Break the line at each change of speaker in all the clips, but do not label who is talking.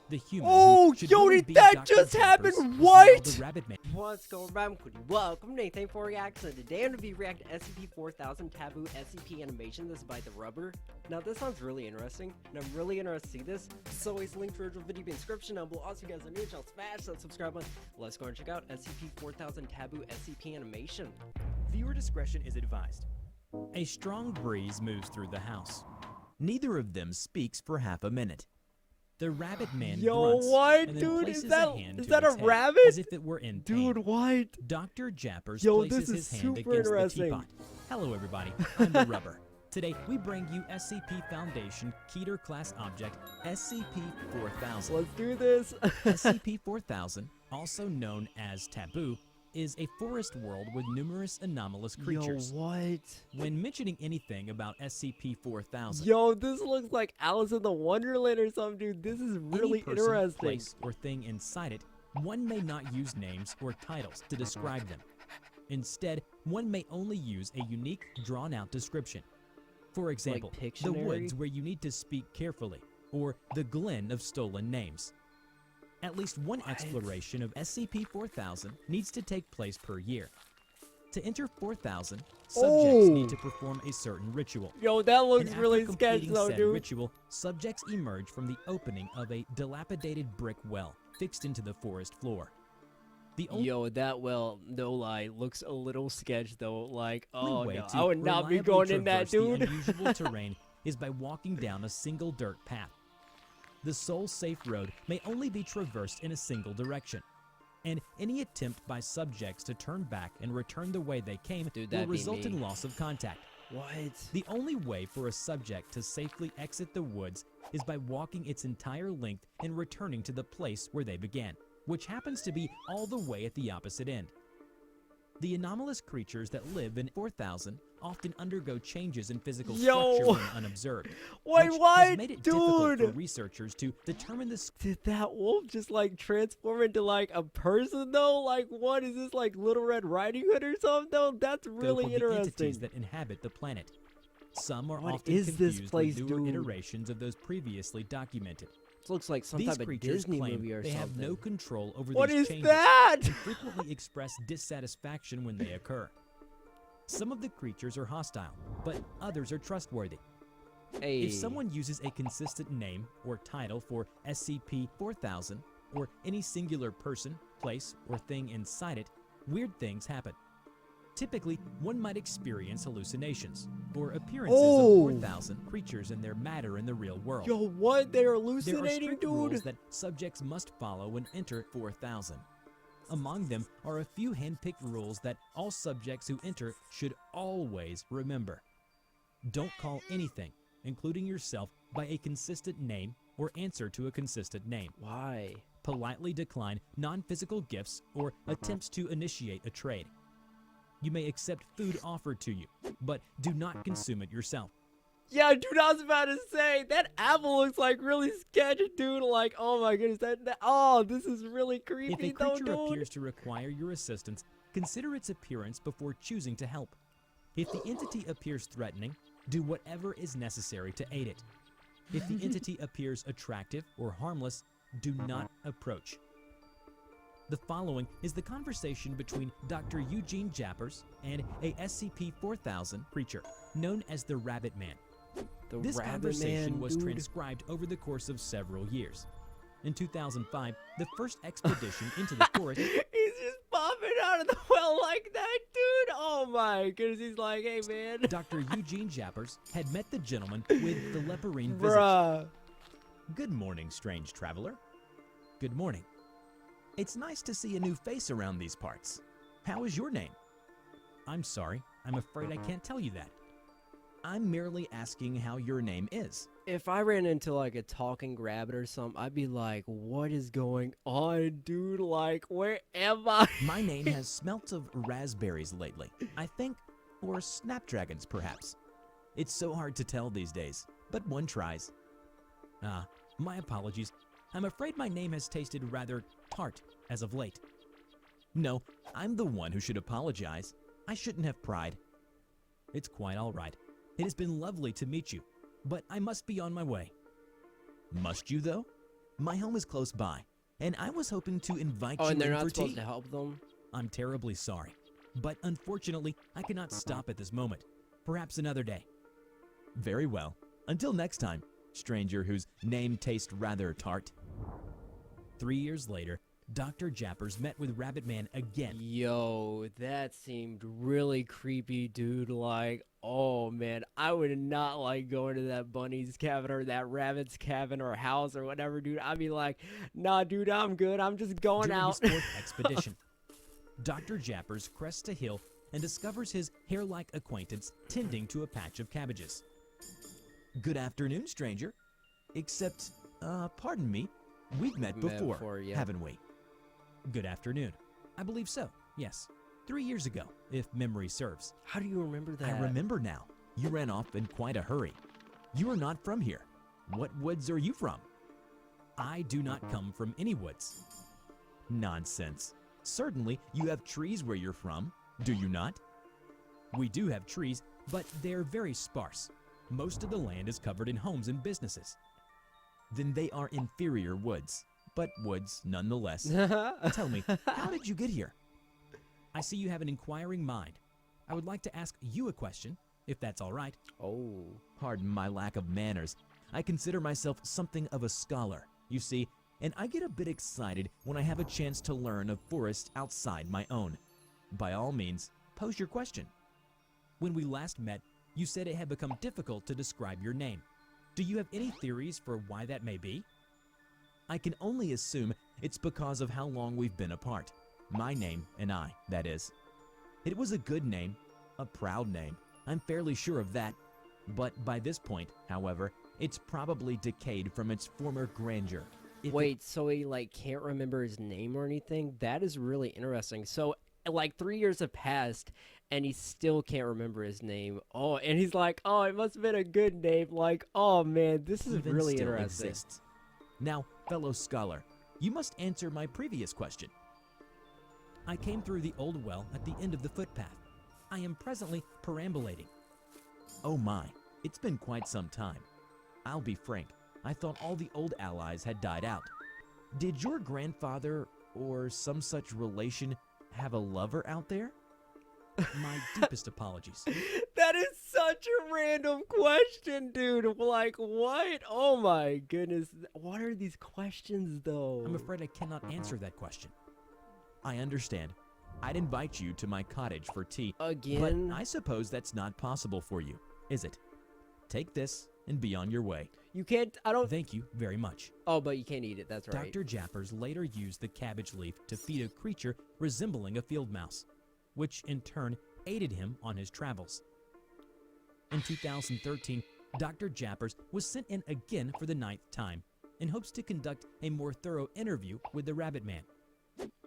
The human
Oh,
who should
yo,
really
did
be
that
Dr.
just happen?
Jappers is now
What?
the Rabbit Man.
What's going on, Cody? Welcome to Nathan for Reaction. Today I'm going to be reacting to SCP-4000 Taboo SCP animation. This is by The Rubber. Now this sounds really interesting, and I'm really interested to see this. As always, link to the original video in the description. Down below. Also, if you guys are new, channel smash that subscribe button. Let's go and check out SCP-4000 Taboo SCP animation.
Viewer discretion is advised. A strong breeze moves through the house. Neither of them speaks for half a minute. The Rabbit Man
Yo,
grunts
what,
and then
dude?
places
Is that
a hand
is
to
that a
its head
rabbit?
as if it were in pain.
Dude, what?
Dr. Jappers
Yo,
places
this is
his hand
super
against
interesting.
the teapot. Hello, everybody. I'm the Rubber. Today, we bring you SCP Foundation Keter Class Object SCP-4000.
Let's do this.
SCP-4000, also known as Taboo, is a forest world with numerous anomalous creatures.
Yo, what?
When mentioning anything about SCP-4000,
Yo, this looks like Alice in the Wonderland or something, dude. This is really
any person,
interesting.
place, or thing inside it, one may not use names or titles to describe them. Instead, one may only use a unique, drawn-out description. For example, the
Pictionary?
woods where you need to speak carefully, or the glen of stolen names. At least one exploration of SCP-4000 needs to take place per year. To enter 4000, subjects need to perform a certain ritual.
Yo, that
And
looks
after
really sketchy
completing
though,
said
dude.
ritual, subjects emerge from the opening of a dilapidated brick well fixed into the forest floor. The only
Yo, that well, no lie, looks a little sketch though. Like, oh
way
no,
to
I would not be
reliably
going in that,
traverse
dude.
The unusual terrain is by walking down a single dirt path. The sole safe road may only be traversed in a single direction, and any attempt by subjects to turn back and return the way they came
Dude,
will
that'd be
result
me.
in loss of contact.
What?
The only way for a subject to safely exit the woods is by walking its entire length and returning to the place where they began, which happens to be all the way at the opposite end. The anomalous creatures that live in 4000 often undergo changes in physical
Yo!
structure when unobserved,
Wait,
which
what?
has made it difficult for
Dude!
researchers to determine the
Did that wolf just like transform into like a person though? Like, what is this, like Little Red Riding Hood or something though? That's
scope
really
of the
interesting.
entities that inhabit the planet. Some are
What
often
is this
confused
place,
with newer
dude?
iterations of those previously documented.
This looks like some
These
type of
creatures
Disney
claim
movie or
they
something.
have no control over
What
these
is
changes
that?
and frequently express dissatisfaction when they occur. Some of the creatures are hostile, but others are trustworthy.
Hey.
If someone uses a consistent name or title for SCP-4000 or any singular person, place, or thing inside it, weird things happen. Typically, one might experience hallucinations or appearances
Oh.
of 4000 creatures and their matter in the real world.
Yo, what? They're
There are
hallucinating,
strict
dude.
rules that subjects must follow when enter 4000. Among them are a few hand-picked rules that all subjects who enter should always remember. Don't call anything, including yourself, by a consistent name or answer to a consistent name.
Why?
Politely decline non-physical gifts or attempts to initiate a trade. You may accept food offered to you, but do not consume it yourself.
Yeah, dude, I was about to say, that apple looks like really sketchy, dude. Like, oh my goodness, oh, this is really
If a
creepy though,
creature
dude.
appears to require your assistance, consider its appearance before choosing to help. If the entity appears threatening, do whatever is necessary to aid it. If the entity appears attractive or harmless, do not approach. The following is the conversation between Dr. Eugene Jappers and a SCP-4000 creature known as the Rabbit Man.
The
This
Rabbit
conversation
Man,
was
dude?
transcribed over the course of several years. In 2005, the first expedition into the forest,
He's just popping out of the well like that, dude. Oh my goodness, he's like, hey man.
Dr. Eugene Jappers had met the gentleman with the leporine visage.
Bruh.
Good morning, strange traveler. Good morning. It's nice to see a new face around these parts. How is your name? I'm sorry, I'm afraid I can't tell you that. I'm merely asking how your name is.
If I ran into like a talking rabbit or something, I'd be like, what is going on, dude? Like, where am I?
My name has smelt of raspberries lately, I think, or snapdragons perhaps. It's so hard to tell these days, but one tries. My apologies. I'm afraid my name has tasted rather tart as of late. No, I'm the one who should apologize. I shouldn't have pride. It's quite all right. It has been lovely to meet you, but I must be on my way. Must you, though? My home is close by, and I was hoping to invite
Oh,
you
and they're
in
not
for
supposed
tea.
to help them?
I'm terribly sorry, but unfortunately, I cannot stop at this moment. Perhaps another day. Very well. Until next time, stranger whose name tastes rather tart. 3 years later, Dr. Jappers met with Rabbit Man again.
Yo, that seemed really creepy, dude. Like, oh man, I would not like going to that bunny's cabin or that rabbit's cabin or house or whatever, dude. I'd be like, nah, dude, I'm good. I'm just going
During
out.
his fourth expedition, Dr. Jappers crests a hill and discovers his hair-like acquaintance tending to a patch of cabbages. Good afternoon, stranger. Except, pardon me, we've met before,
yeah.
haven't we? Good afternoon. I believe so, yes. 3 years ago, if memory serves.
How do you remember that?
I remember now. You ran off in quite a hurry. You are not from here. What woods are you from? I do not come from any woods. Nonsense. Certainly, you have trees where you're from, do you not? We do have trees, but they're very sparse. Most of the land is covered in homes and businesses. Then they are inferior woods, but woods nonetheless. Tell me, how did you get here? I see you have an inquiring mind. I would like to ask you a question, if that's all right.
Oh.
Pardon my lack of manners. I consider myself something of a scholar, you see, and I get a bit excited when I have a chance to learn of forests outside my own. By all means, pose your question. When we last met, you said it had become difficult to describe your name. Do you have any theories for why that may be? I can only assume it's because of how long we've been apart. My name and I, that is. It was a good name, a proud name. I'm fairly sure of that. But by this point, however, it's probably decayed from its former grandeur.
Wait, so he like can't remember his name or anything? That is really interesting. So like 3 years have passed and he still can't remember his name. Oh, and he's like, oh, it must have been a good name. Like, oh man, this is
Even
really
still
interesting.
exists. Now, fellow scholar, you must answer my previous question. I came through the old well at the end of the footpath. I am presently perambulating. Oh my, it's been quite some time. I'll be frank, I thought all the old allies had died out. Did your grandfather or some such relation have a lover out there? My deepest apologies.
That is such a random question, dude. Like, what? Oh my goodness. What are these questions, though?
I'm afraid I cannot answer that question. I understand. I'd invite you to my cottage for tea.
Again?
But I suppose that's not possible for you, is it? Take this and be on your way.
You can't, I don't.
Thank you very much.
Oh, but you can't eat it. That's right.
Dr. Jappers later used the cabbage leaf to feed a creature resembling a field mouse, which in turn aided him on his travels. In 2013, Dr. Jappers was sent in again for the 9th time in hopes to conduct a more thorough interview with the Rabbit Man.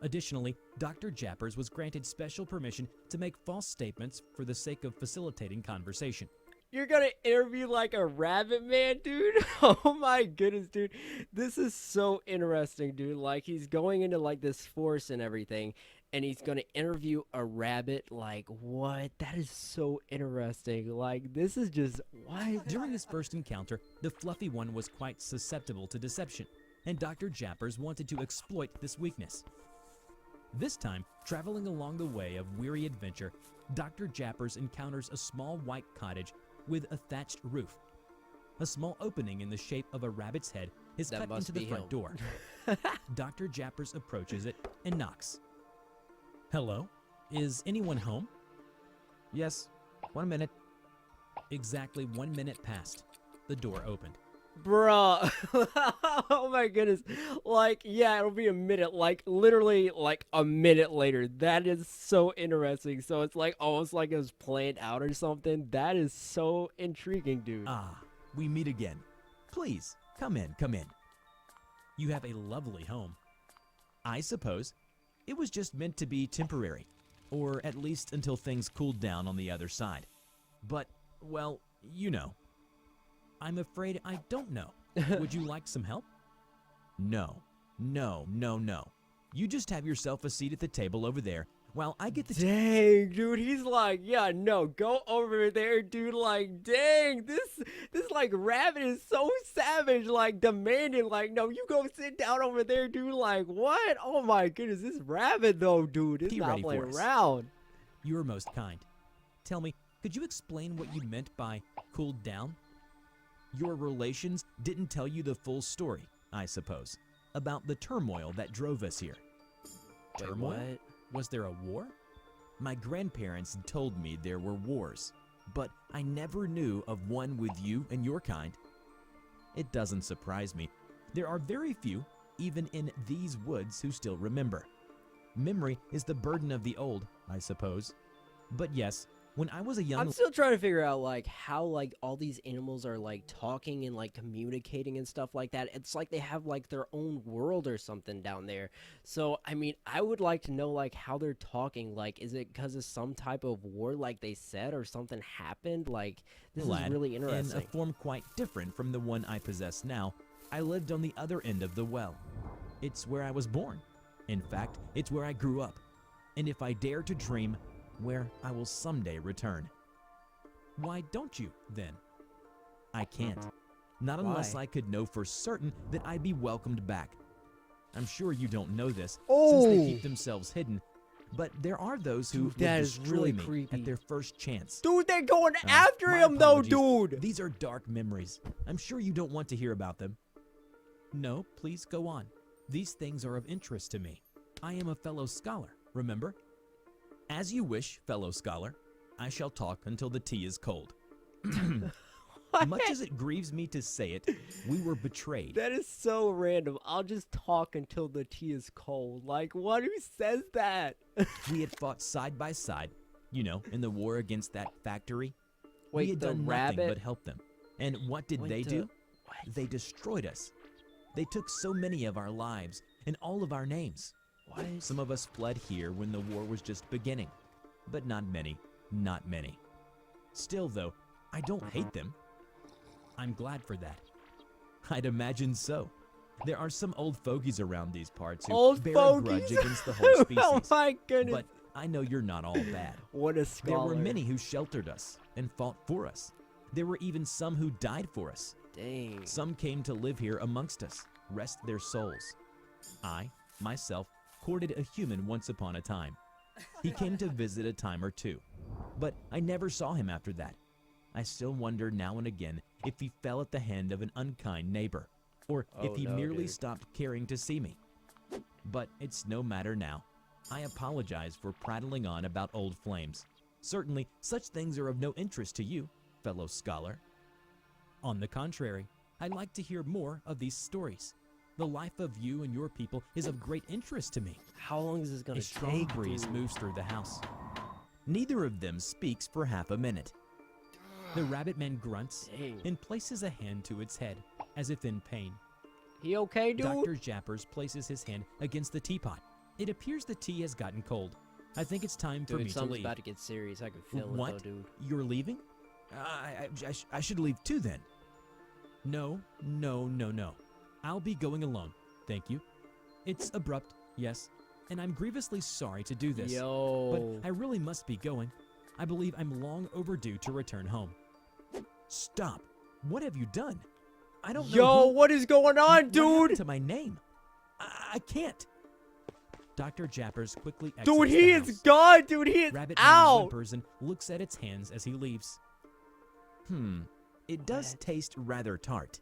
Additionally, Dr. Jappers was granted special permission to make false statements for the sake of facilitating conversation.
You're gonna interview like a rabbit man, dude? Oh my goodness, dude. This is so interesting, dude. Like, he's going into like this forest and everything, and he's gonna interview a rabbit. Like, what? That is so interesting. Like, this is just, what?
During this first encounter, the fluffy one was quite susceptible to deception, and Dr. Jappers wanted to exploit this weakness. This time, traveling along the way of weary adventure, Dr. Jappers encounters a small white cottage with a thatched roof. A small opening in the shape of a rabbit's head is
That
cut
must
into the
be
front
him.
door. Dr. Jappers approaches it and knocks. Hello? Is anyone home? Yes. 1 minute. Exactly 1 minute passed. The door opened.
Bruh. Oh my goodness. Like, yeah, it'll be a minute. Like, literally, like a minute later. That is so interesting. So it's like almost like it was planned out or something. That is so intriguing, dude.
Ah, we meet again. Please, come in, come in. You have a lovely home. I suppose it was just meant to be temporary, or at least until things cooled down on the other side. But, well, you know. I'm afraid I don't know. Would you like some help? No. You just have yourself a seat at the table over there, While I get the
Dang, dude, he's like, yeah, no, go over there, dude. Like, dang, this like rabbit is so savage, like demanding, like, no, you go sit down over there, dude. Like, what? Oh my goodness, this rabbit though, dude, it's
Be
not
ready
playing
for us.
around.
You are most kind. Tell me, could you explain what you meant by cooled down? Your relations didn't tell you the full story, I suppose, about the turmoil that drove us here.
Wait,
Turmoil?
what?
Was there a war? My grandparents told me there were wars, but I never knew of one with you and your kind. It doesn't surprise me. There are very few, even in these woods, who still remember. Memory is the burden of the old, I suppose. But yes, when I was a young
I'm still trying to figure out like how like all these animals are like talking and like communicating and stuff like that. It's like they have like their own world or something down there. So I mean, I would like to know like how they're talking. Like, is it because of some type of war, like they said, or something happened? Like, this is
lad,
really
in
interesting.
a form quite different from the one I possess now, I lived on the other end of the well. It's where I was born. In fact, it's where I grew up. And if I dare to dream, where I will someday return. Why don't you, then? I can't. Not unless
Why?
I could know for certain that I'd be welcomed back. I'm sure you don't know this, since
Oh!
they keep themselves hidden, but there are those who
Dude, that
will
is
destroy
really
me
creepy.
at their first chance.
Dude, they're going
Uh,
after
my
him though,
apologies.
dude.
These are dark memories. I'm sure you don't want to hear about them. No, please go on. These things are of interest to me. I am a fellow scholar, remember? As you wish, fellow scholar. I shall talk until the tea is cold. Much as it grieves me to say it, we were betrayed.
That is so random. I'll just talk until the tea is cold. Like, what? Who says that?
We had fought side by side, you know, in the war against that factory.
Wait,
we had
the
done
rabbit?
nothing but help them. And what did
Wait,
they
the-
do?
What?
They destroyed us. They took so many of our lives and all of our names.
What?
Some of us fled here when the war was just beginning, but not many, not many. Still, though, I don't hate them. I'm glad for that. I'd imagine so. There are some old fogies around these parts who
Old
bear
fogies?
a grudge against the whole species.
Oh my goodness.
But I know you're not all bad.
What a
There
scholar.
were many who sheltered us and fought for us. There were even some who died for us.
Dang.
Some came to live here amongst us, rest their souls. I, myself, courted a human once upon a time. He came to visit a time or two, but I never saw him after that. I still wonder now and again if he fell at the hand of an unkind neighbor, or if
Oh,
he
no,
merely
dude.
stopped caring to see me. But it's no matter now. I apologize for prattling on about old flames. Certainly, such things are of no interest to you, fellow scholar. On the contrary, I'd like to hear more of these stories. The life of you and your people is of great interest to me.
How long is this gonna
A strong
take,
breeze
dude?
moves through the house. Neither of them speaks for half a minute. The rabbit man grunts
Dang.
and places a hand to its head, as if in pain.
He okay, dude?
Dr. Jappers places his hand against the teapot. It appears the tea has gotten cold. I think it's time for
Dude,
me to
something's
leave.
about to get serious. I can feel
What?
it though, dude.
You're leaving? I should leave too then. No. I'll be going alone, thank you. It's abrupt, yes, and I'm grievously sorry to do this.
Yo.
But I really must be going. I believe I'm long overdue to return home. Stop. What have you done? I don't know
Yo,
who-
what is going on,
What happened
dude?
to my name? I can't. Dr. Jappers quickly exits
Dude,
the
he
house.
is gone, dude. He is
Rabbit Man
out.
whimpers and looks at its hands as he leaves. It does
What?
taste rather tart.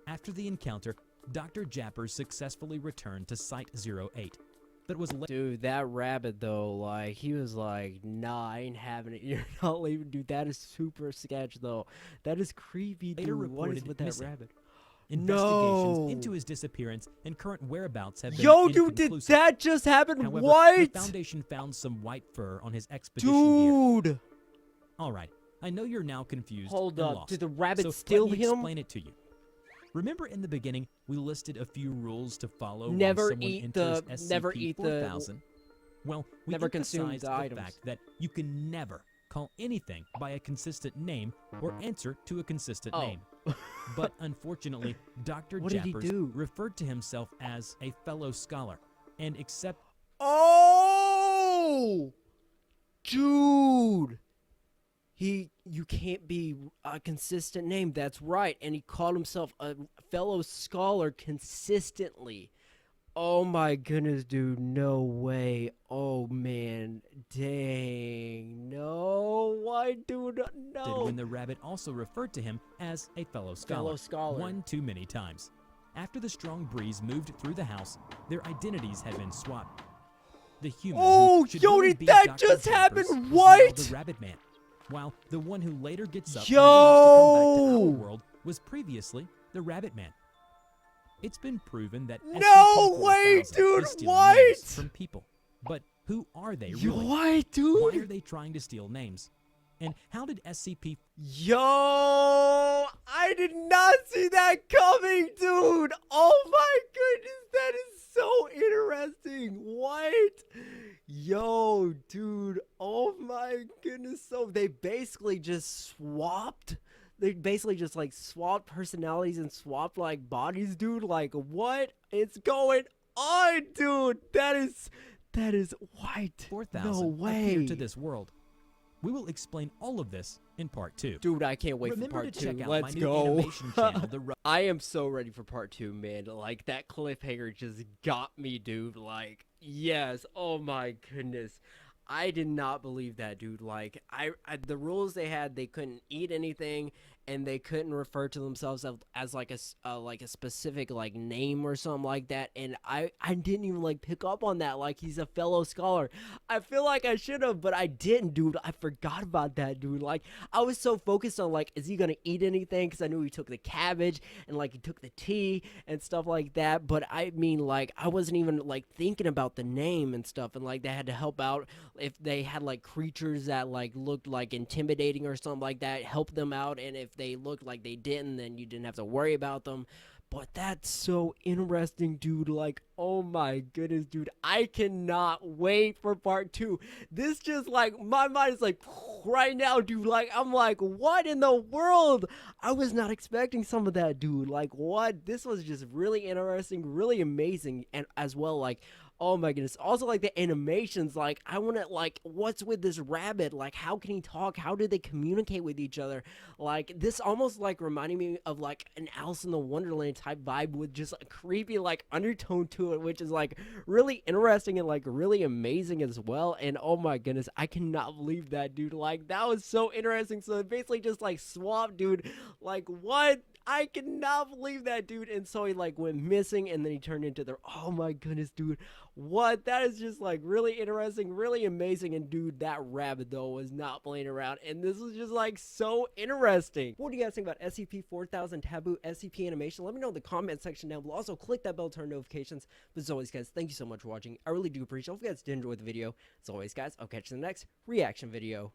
After the encounter, Dr. Jappers successfully returned to Site-08, but was
Dude, that rabbit though, like he was like, nah, I ain't having it. You're not leaving, dude. That is super sketch though. That is creepy,
Later
dude. What is
reported
with that
missing.
rabbit?
Investigations
No.
into his disappearance and current whereabouts have been
Yo, dude, did
inconclusive.
that just happen?
However,
What?
the Foundation found some white fur on his expedition gear.
Dude.
All right, I know you're now confused
Hold
and
up.
lost,
Did the rabbit
so
steal
let me
him?
explain it to you. Remember in the beginning, we listed a few rules to follow
Never
when someone
eat
enters
the- never eat the-
SCP-4000? Well, we
never consume
emphasized
the
the
items.
fact that you can never call anything by a consistent name or answer to a consistent
Oh.
name. But unfortunately, Dr.
What did he
Jappers
do?
referred to himself as a fellow scholar and accept
Oh! No! Dude! You can't be a consistent name. That's right. And he called himself a fellow scholar consistently. Oh my goodness, dude. No way. Oh man. Dang. No. Why, dude? No.
When the rabbit also referred to him as a fellow scholar. One too many times. After the strong breeze moved through the house, their identities had been swapped. The human who should really be
that
Dr.
just
Pepper's
happen?
was now
What?
the Rabbit Man, while the one who later gets up and
Yo!
leaves to come back to our world was previously the Rabbit Man. It's been proven that
No
SCP-4000
way, dude,
is stealing
what?
names from people. But who are they really?
What, dude?
Why are they trying to steal names? And how did SCP
Yo, I did not see that coming, dude. Oh my goodness, that is so interesting. What? Yo, dude. Oh my goodness. So they basically just swapped. They basically just like swapped personalities and swapped like bodies, dude. Like what is going on, dude? That is white.
4000
No way.
appeared to this world? We will explain all of this in part 2.
Dude, I can't wait
Remember
for part
to
2.
check out
Let's
my new
go.
animation channel,
I am so ready for part 2, man. Like, that cliffhanger just got me, dude. Like, yes. Oh my goodness. I did not believe that, dude. Like, the rules they had, they couldn't eat anything, and they couldn't refer to themselves as like a specific like name or something like that. And I didn't even like pick up on that. Like, he's a fellow scholar. I feel like I should have, but I didn't, dude. I forgot about that, dude. Like, I was so focused on like, is he gonna eat anything? Because I knew he took the cabbage and like he took the tea and stuff like that. But I mean, like, I wasn't even like thinking about the name and stuff. And like, they had to help out if they had like creatures that like looked like intimidating or something like that, help them out. And if they looked like they didn't, then you didn't have to worry about them. But that's so interesting, dude. Like, oh my goodness, dude. I cannot wait for part 2. This just like, my mind is like right now, dude. Like, I'm like, what in the world? I was not expecting some of that, dude. Like, what? This was just really interesting, really amazing. And as well, like, oh my goodness. Also, like, the animations, like, I want to, like, what's with this rabbit? Like, how can he talk? How do they communicate with each other? Like, this almost, like, reminding me of, like, an Alice in the Wonderland type vibe with just a creepy, like, undertone to it, which is, like, really interesting and, like, really amazing as well. And, oh my goodness, I cannot believe that, dude. Like, that was so interesting. So, it basically just, like, swapped, dude. Like, what? I cannot believe that, dude. And so he like went missing, and then he turned into the, oh my goodness, dude. What? That is just like really interesting, really amazing. And dude, that rabbit though was not playing around, and this was just like so interesting. What do you guys think about SCP-4000 Taboo SCP animation? Let me know in the comment section down below. Also click that bell to turn notifications. But as always, guys, thank you so much for watching. I really do appreciate it. If you guys did enjoy the video, as always, guys, I'll catch you in the next reaction video.